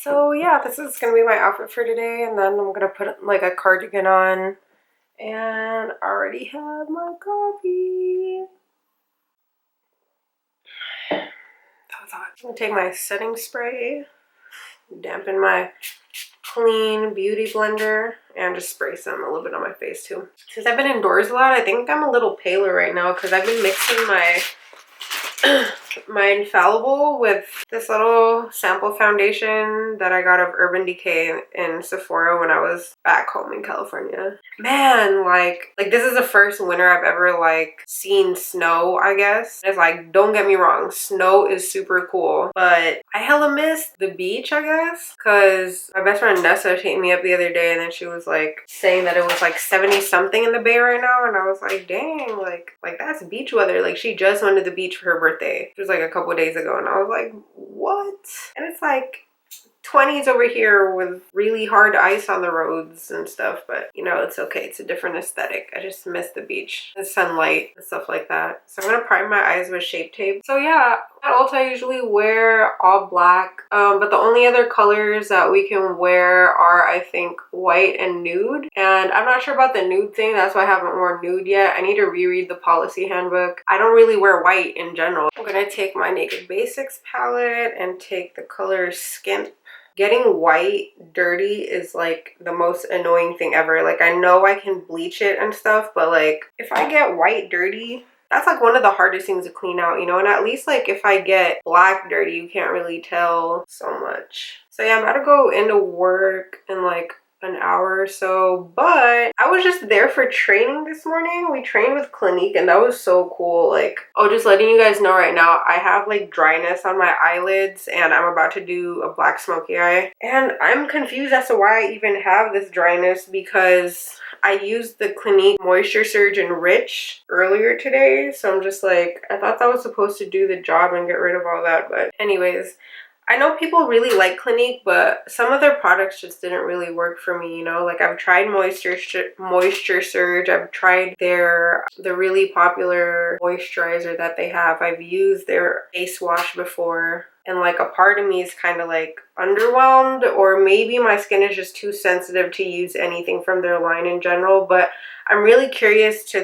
So yeah, this is gonna be my outfit for today, and then I'm gonna put like a cardigan on, and I already have my coffee. That was hot. I'm gonna take my setting spray, dampen my clean beauty blender, and just spray some a little bit on my face too. Since I've been indoors a lot, I think I'm a little paler right now because I've been mixing my my Infallible with this little sample foundation that I got of Urban Decay in Sephora when I was back home in California. Man, like this is the first winter I've ever like seen snow, I guess. It's like, don't get me wrong, snow is super cool, but I hella missed the beach, I guess, because my best friend Nessa hit me up the other day and then she was like saying that it was like 70 something in the Bay right now, and I was like, dang, like that's beach weather. Like she just went to the beach for her birthday. It was like a couple of days ago, and I was like, what? And it's like 20s over here with really hard ice on the roads and stuff, but you know, it's okay. It's a different aesthetic. I just miss the beach, the sunlight and stuff like that. So I'm gonna prime my eyes with Shape Tape. So yeah, at Ulta I usually wear all black, but the only other colors that we can wear are, I think, white and nude, and I'm not sure about the nude thing. That's why I haven't worn nude yet. I need to reread the policy handbook. I don't really wear white in general. I'm gonna take my Naked Basics palette and take the color Skimp. Getting white dirty is like the most annoying thing ever. Like I know I can bleach it and stuff, but like if I get white dirty, that's like one of the hardest things to clean out, you know? And at least like if I get black dirty, you can't really tell so much. So yeah, I'm about to go into work in like an hour or so, but I was just there for training this morning. We trained with Clinique and that was so cool. Like, oh, just letting you guys know right now, I have like dryness on my eyelids and I'm about to do a black smoky eye, and I'm confused as to why I even have this dryness because I used the Clinique Moisture Surge and Rich earlier today. So I'm just like, I thought that was supposed to do the job and get rid of all that, but anyways, I know people really like Clinique, but some of their products just didn't really work for me, you know? Like I've tried Moisture Surge, I've tried the really popular moisturizer that they have. I've used their face wash before, and like a part of me is kind of like underwhelmed, or maybe my skin is just too sensitive to use anything from their line in general. But I'm really curious to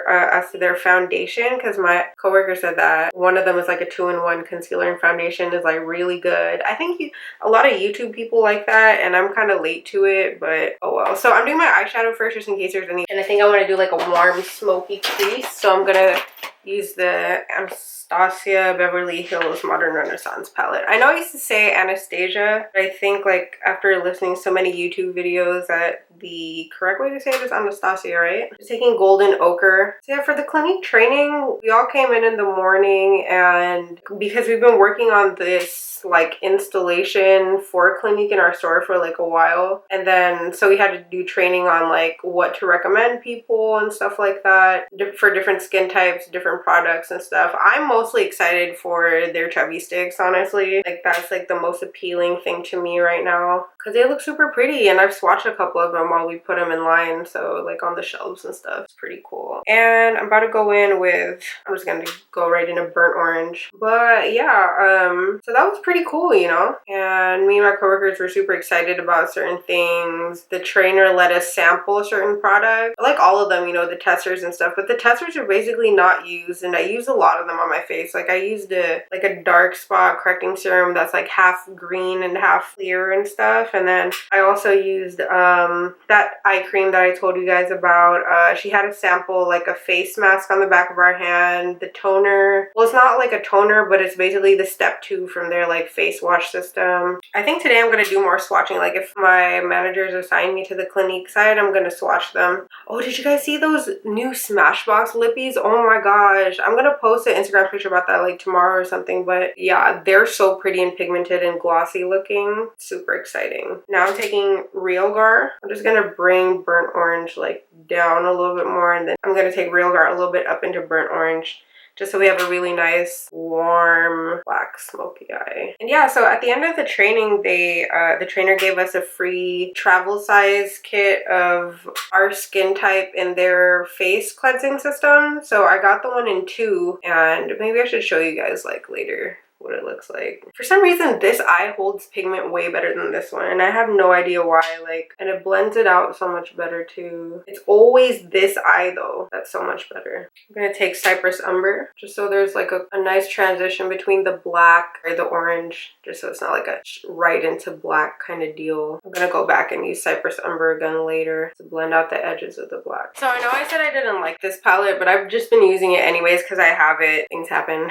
as to their foundation, because my coworker said that one of them is like a 2-in-1 concealer and foundation is like really good. I think a lot of YouTube people like that, and I'm kind of late to it, but oh well. So I'm doing my eyeshadow first just in case there's any, and I think I want to do like a warm smoky crease, so I'm gonna use the Anastasia Beverly Hills Modern Renaissance palette. I know I used to say Anastasia, but I think like after listening to so many YouTube videos that the correct way to say it is Anastasia, right? Just taking Golden Ochre. So yeah, for the Clinique training, we all came in the morning, and because we've been working on this like installation for Clinique in our store for like a while, and then so we had to do training on like what to recommend people and stuff like that for different skin types, different products and stuff. I'm mostly excited for their chubby sticks, honestly. Like that's like the most appealing thing to me right now because they look super pretty, and I've swatched a couple of them while we put them in line, so like on the shelves and stuff. It's pretty cool. And I'm about to go in with, I'm just gonna go right into burnt orange. But yeah, so that was pretty cool, you know? And me and my coworkers were super excited about certain things. The trainer let us sample a certain product. I like all of them, you know, the testers and stuff, but the testers are basically not used, and I used a lot of them on my face. Like I used a dark spot correcting serum that's like half green and half clear and stuff. And then I also used that eye cream that I told you guys about. She had a sample like a face mask on the back of our hand. The toner, well, it's not like a toner, but it's basically the step 2 from their like face wash system. I think today I'm gonna do more swatching. Like if my managers assign me to the Clinique side, I'm gonna swatch them. Oh, did you guys see those new Smashbox lippies? Oh my gosh, I'm gonna post an Instagram picture about that like tomorrow or something. But yeah, they're so pretty and pigmented and glossy looking. Super exciting. Now I'm taking Realgar. I'm just gonna bring burnt orange like down a little bit more, and then I'm gonna take Realgar a little bit up into burnt orange, just so we have a really nice warm black smoky eye. And yeah, so at the end of the training, the trainer gave us a free travel size kit of our skin type in their face cleansing system. So I got the one in 2, and maybe I should show you guys like later what it looks like. For some reason, this eye holds pigment way better than this one, and I have no idea why. Like, and it blends it out so much better too. It's always this eye though that's so much better. I'm gonna take Cypress Umber just so there's like a nice transition between the black or the orange, just so it's not like a right into black kind of deal. I'm gonna go back and use Cypress Umber again later to blend out the edges of the black. So I know I said I didn't like this palette, but I've just been using it anyways because I have it. Things happen.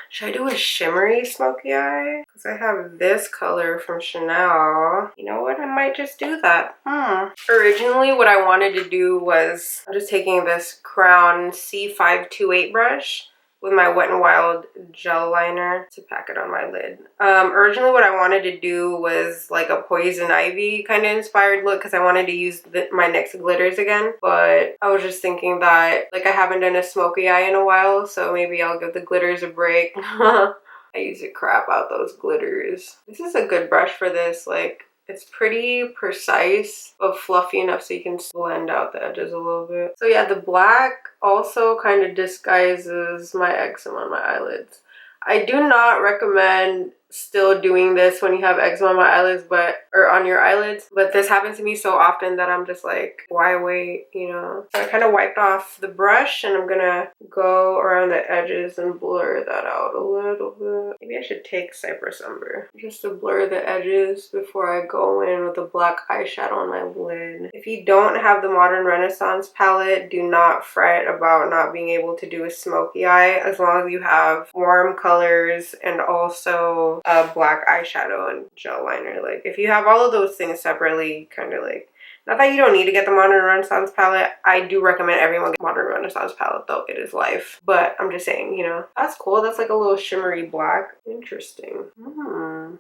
Should I do a shimmery smoky eye? Because I have this color from Chanel. You know what? I might just do that. Originally, what I wanted to do was, I'm just taking this Crown C528 brush with my Wet n Wild gel liner to pack it on my lid. Originally what I wanted to do was like a Poison Ivy kind of inspired look because I wanted to use my NYX glitters again, but I was just thinking that like I haven't done a smoky eye in a while, so maybe I'll give the glitters a break. I use the crap out those glitters. This is a good brush for this. Like, it's pretty precise but fluffy enough so you can blend out the edges a little bit. So yeah, the black also kind of disguises my eczema on my eyelids. I do not recommend still doing this when you have eczema on my eyelids, or on your eyelids, but this happens to me so often that I'm just like, why wait, you know? So I kind of wiped off the brush and I'm gonna go around the edges and blur that out a little bit. Maybe I should take Cypress Umber just to blur the edges before I go in with a black eyeshadow on my lid. If you don't have the Modern Renaissance palette, do not fret about not being able to do a smoky eye as long as you have warm colors and also a black eyeshadow and gel liner. Like, if you have all of those things separately, kind of like, not that you don't need to get the Modern Renaissance palette. I do recommend everyone get Modern Renaissance palette though. It is life. But I'm just saying, you know, that's cool. That's like a little shimmery black. Interesting. Oh.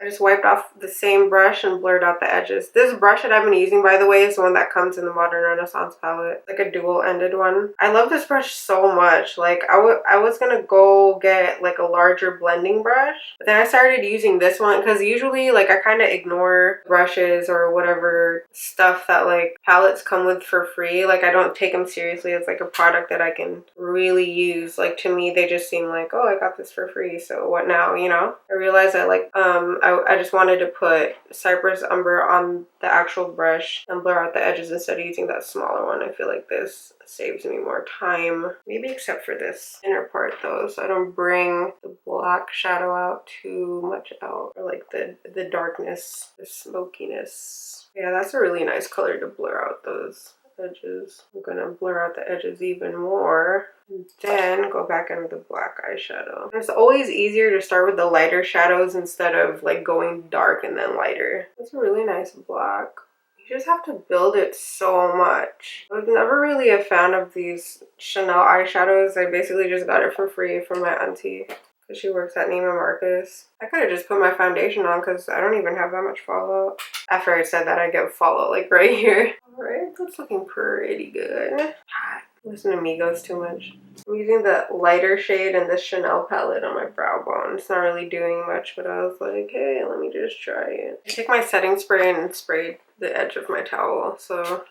I just wiped off the same brush and blurred out the edges. This brush that I've been using, by the way, is the one that comes in the Modern Renaissance palette. Like a dual-ended one. I love this brush so much. Like, I was gonna go get like a larger blending brush. But then I started using this one because usually like I kind of ignore brushes or whatever stuff that like palettes come with for free. Like, I don't take them seriously as like a product that I can really use. Like, to me they just seem like, oh, I got this for free, so what now, you know? I realized that like I just wanted to put Cypress Umber on the actual brush and blur out the edges instead of using that smaller one. I feel like this saves me more time, maybe except for this inner part though, so I don't bring the black shadow out too much out, or like the darkness, the smokiness. Yeah, that's a really nice color to blur out those edges. I'm gonna blur out the edges even more, and then go back in with the black eyeshadow. It's always easier to start with the lighter shadows instead of like going dark and then lighter. It's a really nice black. You just have to build it so much. I was never really a fan of these Chanel eyeshadows. I basically just got it for free from my auntie because she works at Neiman Marcus. I could have just put my foundation on because I don't even have that much fallout. After I said that, I get fallout like right here. Alright, that's looking pretty good. Listen to Migos too much. I'm using the lighter shade in this Chanel palette on my brow bone. It's not really doing much, but I was like, hey, let me just try it. I take my setting spray and sprayed the edge of my towel, so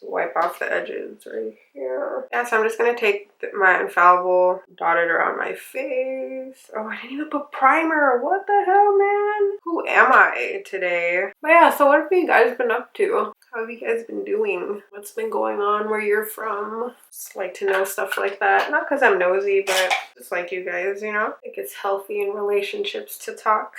wipe off the edges right here. Yeah, so I'm just gonna take my Infallible, dot it around my face. Oh, I didn't even put primer. What the hell, man? Who am I today? But yeah, so what have you guys been up to? How have you guys been doing? What's been going on where you're from? Just like to know stuff like that. Not because I'm nosy, but just like you guys, you know? I think it's healthy in relationships to talk.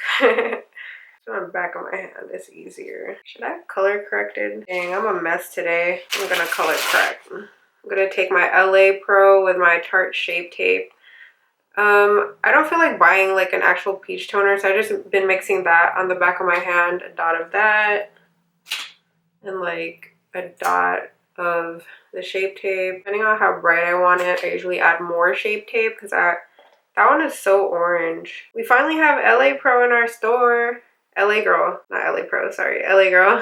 On the back of my hand, it's easier. Should I have color corrected? Dang, I'm a mess today. I'm gonna color correct. I'm gonna take my LA Pro with my Tarte Shape Tape. I don't feel like buying like an actual peach toner, so I just been mixing that on the back of my hand. A dot of that and like a dot of the Shape Tape. Depending on how bright I want it, I usually add more Shape Tape because that one is so orange. We finally have LA Pro in our store. LA Girl, not LA Pro, sorry, LA Girl.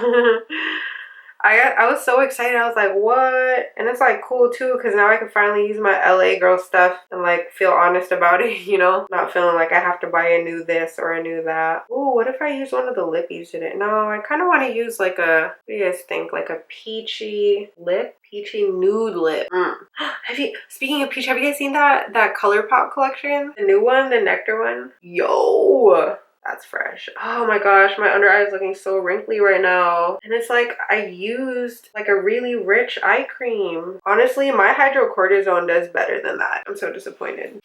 I was so excited. I was like, what? And it's like cool too, because now I can finally use my LA girl stuff and like feel honest about it, you know? Not feeling like I have to buy a new this or a new that. Ooh, what if I use one of the lippies in it? No, I kind of want to use like a, what do you guys think? Like a peachy lip? Peachy nude lip. Have you, speaking of peach, have you guys seen that ColourPop collection? The new one, the nectar one? Yo! That's fresh. Oh my gosh, my under eye is looking so wrinkly right now. And it's like I used like a really rich eye cream. Honestly, my hydrocortisone does better than that. I'm so disappointed.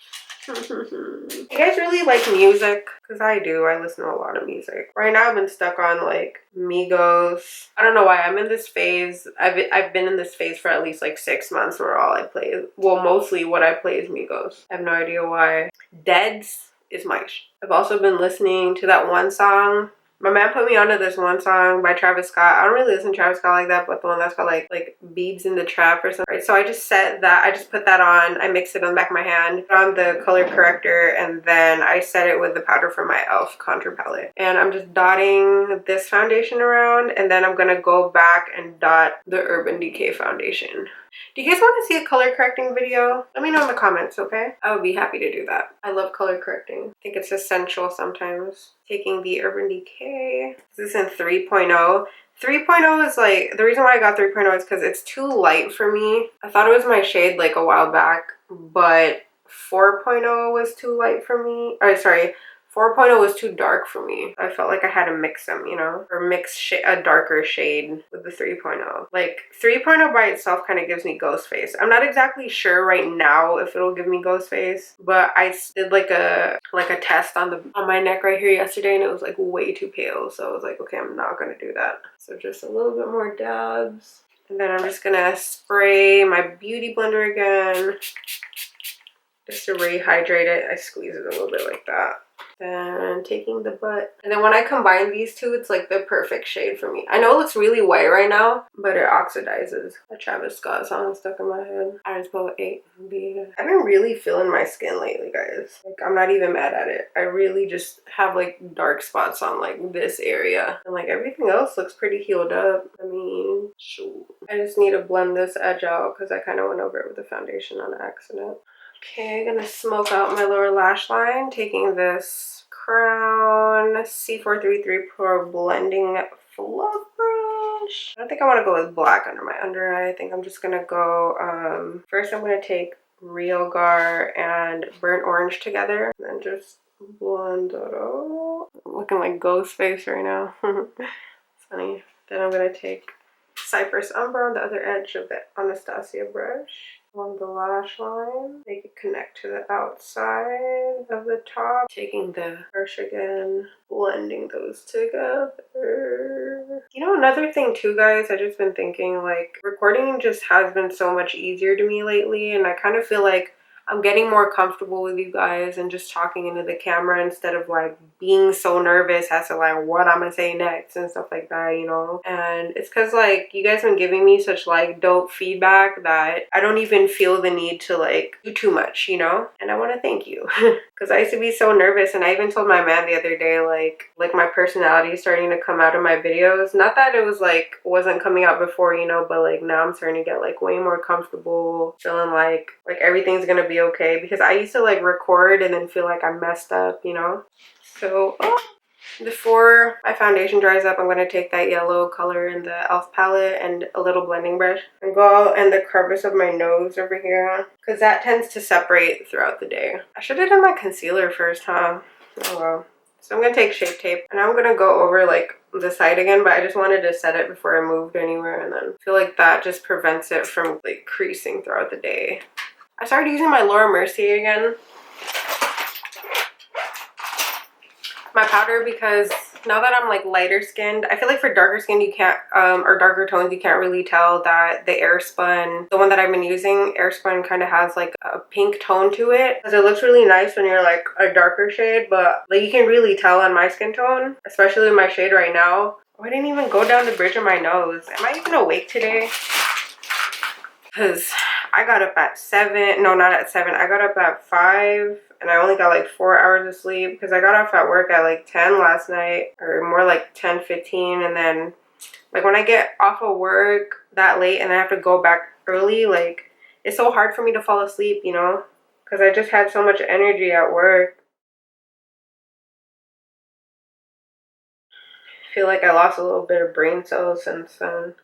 You guys really like music? Because I do. I listen to a lot of music. Right now I've been stuck on like Migos. I don't know why. I'm in this phase. I've been in this phase for at least like 6 months where all I play is, well, mostly what I play is Migos. I have no idea why. Deads is my I've also been listening to that one song. My man put me onto this one song by Travis Scott. I don't really listen to Travis Scott like that, but the one that's called like Beebs in the Trap or something. Right, so I just set that, I just put that on, I mix it on the back of my hand, put on the color corrector, and then I set it with the powder from my e.l.f. contour palette. And I'm just dotting this foundation around, and then I'm gonna go back and dot the Urban Decay foundation. Do you guys want to see a color correcting video? Let me know in the comments, okay? I would be happy to do that. I love color correcting. I think it's essential sometimes. Taking the Urban Decay. This is in 3.0. 3.0 is like, the reason why I got 3.0 is because it's too light for me. I thought it was my shade like a while back, but 4.0 was too light for me. Or sorry, 4.0 was too dark for me. I felt like I had to mix them, you know, or mix a darker shade with the 3.0. Like 3.0 by itself kind of gives me ghost face. I'm not exactly sure right now if it'll give me ghost face, but I did like a test on my neck right here yesterday, and it was like way too pale. So I was like, okay, I'm not gonna do that. So just a little bit more dabs, and then I'm just gonna spray my beauty blender again just to rehydrate it. I squeeze it a little bit like that. Then taking the butt, and then when I combine these two, it's like the perfect shade for me. I know it looks really white right now, but it oxidizes. A Travis Scott song stuck in my head. I just put 8B. I've been really feeling my skin lately, guys. Like, I'm not even mad at it. I really just have like dark spots on like this area, and like everything else looks pretty healed up. I mean, shoot. I just need to blend this edge out because I kind of went over it with the foundation on accident. Okay, I'm gonna smoke out my lower lash line, taking this Crown C433 Pro Blending Fluff Brush. I don't think I want to go with black under my under eye. I think I'm just gonna go, first I'm gonna take Real Gar and Burnt Orange together, and then just blend it out. I'm looking like Ghostface right now. It's funny. Then I'm gonna take Cypress Umber on the other edge of the Anastasia brush. Along the lash line, make it connect to the outside of the top. Taking the brush again, blending those together. You know, another thing too, guys, I just been thinking, like, recording just has been so much easier to me lately, and I kind of feel like I'm getting more comfortable with you guys and just talking into the camera instead of like being so nervous as to like what I'm gonna say next and stuff like that, you know? And it's because like you guys have been giving me such like dope feedback that I don't even feel the need to like do too much, you know? And I want to thank you because I used to be so nervous, and I even told my man the other day like my personality is starting to come out of my videos. Not that it was like wasn't coming out before, you know, but like now I'm starting to get like way more comfortable, feeling like everything's gonna be okay, because I used to like record and then feel like I messed up, you know? So before my foundation dries up, I'm going to take that yellow color in the e.l.f. palette and a little blending brush and go out in the crevice of my nose over here, because that tends to separate throughout the day. I should have done my concealer first, huh? Oh well. So I'm going to take Shape Tape, and I'm going to go over like the side again, but I just wanted to set it before I moved anywhere, and then I feel like that just prevents it from like creasing throughout the day. I started using my Laura Mercier again, my powder, because now that I'm like lighter skinned, I feel like for darker skin you can't or darker tones you can't really tell that the Airspun, the one that I've been using, Airspun, kind of has like a pink tone to it, because it looks really nice when you're like a darker shade, but like you can really tell on my skin tone, especially in my shade right now. Oh, I didn't even go down the bridge of my nose. Am I even awake today? Because I got up at 7, no, not at 7, I got up at 5, and I only got like 4 hours of sleep because I got off at work at like 10 last night, or more like 10:15, and then Like when I get off of work that late and I have to go back early, like it's so hard for me to fall asleep, you know, because I just had so much energy at work. I feel like I lost a little bit of brain cells since then.